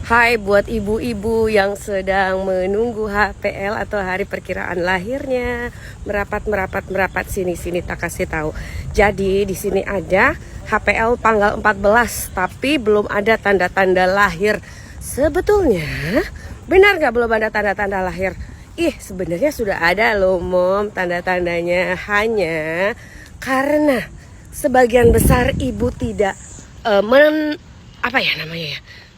Hai buat ibu-ibu yang sedang menunggu HPL atau hari perkiraan lahirnya. Merapat sini tak kasih tahu. Jadi di sini ada HPL tanggal 14 tapi belum ada tanda-tanda lahir. Sebetulnya benar nggak belum ada tanda-tanda lahir? Sebenarnya sudah ada loh Mom tanda-tandanya, hanya karena sebagian besar ibu tidak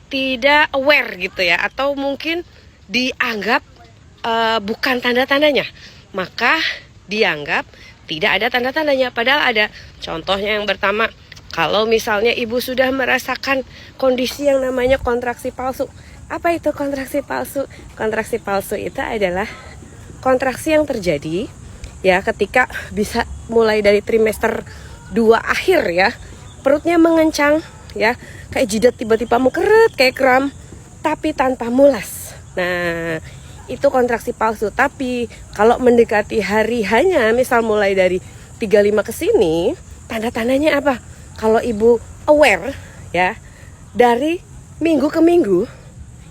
tidak aware gitu ya, atau mungkin dianggap bukan tanda-tandanya, maka dianggap tidak ada tanda-tandanya, padahal ada. Contohnya yang pertama, kalau misalnya ibu sudah merasakan kondisi yang namanya kontraksi palsu. Apa itu kontraksi palsu? Kontraksi palsu itu adalah kontraksi yang terjadi ya ketika bisa mulai dari trimester 2 akhir ya, perutnya mengencang ya, kayak jidat tiba-tiba mengkeret kayak kram tapi tanpa mulas. Nah, itu kontraksi palsu. Tapi kalau mendekati hari hanya misal mulai dari 35 ke sini, tanda-tandanya apa? Kalau ibu aware ya, dari minggu ke minggu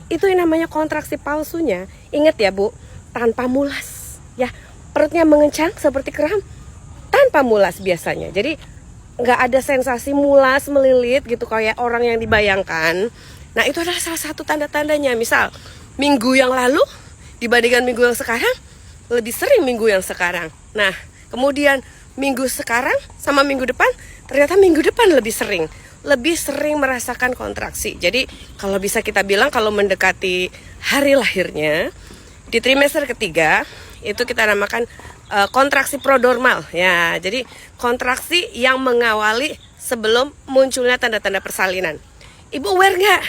itu yang namanya kontraksi palsunya. Ingat ya Bu, tanpa mulas ya, perutnya mengencang seperti kram tanpa mulas biasanya. Jadi nggak ada sensasi mulas melilit gitu kayak orang yang dibayangkan. Nah, itu adalah salah satu tanda-tandanya. Misal minggu yang lalu dibandingkan minggu yang sekarang, lebih sering minggu yang sekarang. Nah, kemudian minggu sekarang sama minggu depan, ternyata minggu depan lebih sering merasakan kontraksi. Jadi kalau bisa kita bilang, kalau mendekati hari lahirnya di trimester ketiga, itu kita namakan kontraksi prodormal ya. Jadi kontraksi yang mengawali sebelum munculnya tanda-tanda persalinan. Ibu aware nggak?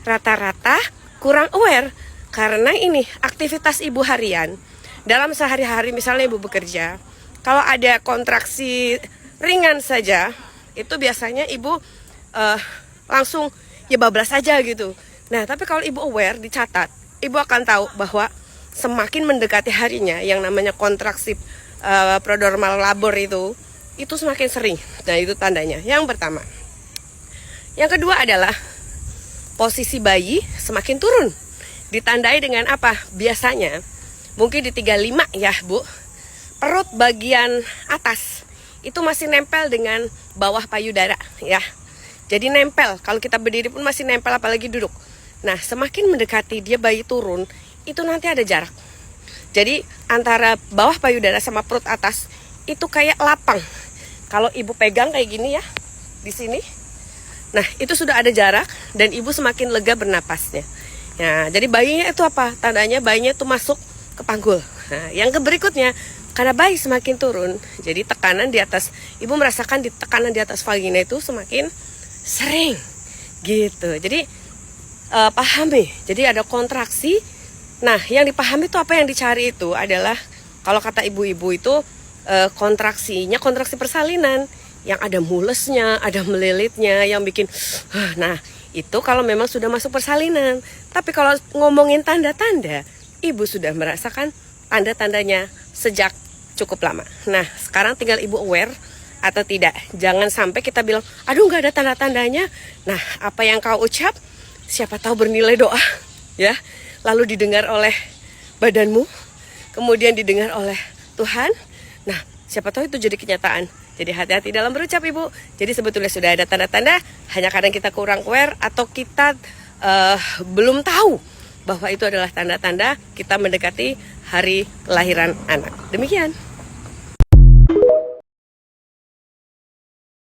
Rata-rata kurang aware karena ini aktivitas ibu harian. Dalam sehari-hari misalnya ibu bekerja, kalau ada kontraksi ringan saja, itu biasanya ibu langsung ya bablas saja gitu. Nah, tapi kalau ibu aware, dicatat, ibu akan tahu bahwa semakin mendekati harinya yang namanya kontraksi prodormal labor itu semakin sering. Nah, itu tandanya yang pertama. Yang kedua adalah posisi bayi semakin turun. Ditandai dengan apa? Biasanya mungkin di 35 ya Bu, perut bagian atas itu masih nempel dengan bawah payudara ya. Jadi nempel, kalau kita berdiri pun masih nempel, apalagi duduk. Nah, semakin mendekati dia bayi turun, itu nanti ada jarak. Jadi antara bawah payudara sama perut atas itu kayak lapang. Kalau ibu pegang kayak gini ya, di sini. Nah, itu sudah ada jarak dan ibu semakin lega bernapasnya. Nah, jadi bayinya itu apa? Tandanya bayinya itu masuk ke panggul. Nah, yang berikutnya, karena bayi semakin turun, jadi tekanan di atas, ibu merasakan tekanan di atas vagina itu semakin sering gitu. Jadi pahami. Jadi ada kontraksi. Nah, yang dipahami itu apa yang dicari itu adalah, kalau kata ibu-ibu itu kontraksinya kontraksi persalinan yang ada mulesnya, ada melilitnya, yang bikin nah, itu kalau memang sudah masuk persalinan. Tapi kalau ngomongin tanda-tanda, ibu sudah merasakan tanda-tandanya sejak cukup lama. Nah, sekarang tinggal ibu aware atau tidak. Jangan sampai kita bilang, aduh nggak ada tanda-tandanya. Nah, apa yang kau ucap, siapa tahu bernilai doa ya, lalu didengar oleh badanmu, kemudian didengar oleh Tuhan. Nah, siapa tahu itu jadi kenyataan. Jadi hati-hati dalam berucap ibu. Jadi sebetulnya sudah ada tanda-tanda, hanya kadang kita kurang aware atau kita belum tahu bahwa itu adalah tanda-tanda kita mendekati hari kelahiran anak. Demikian.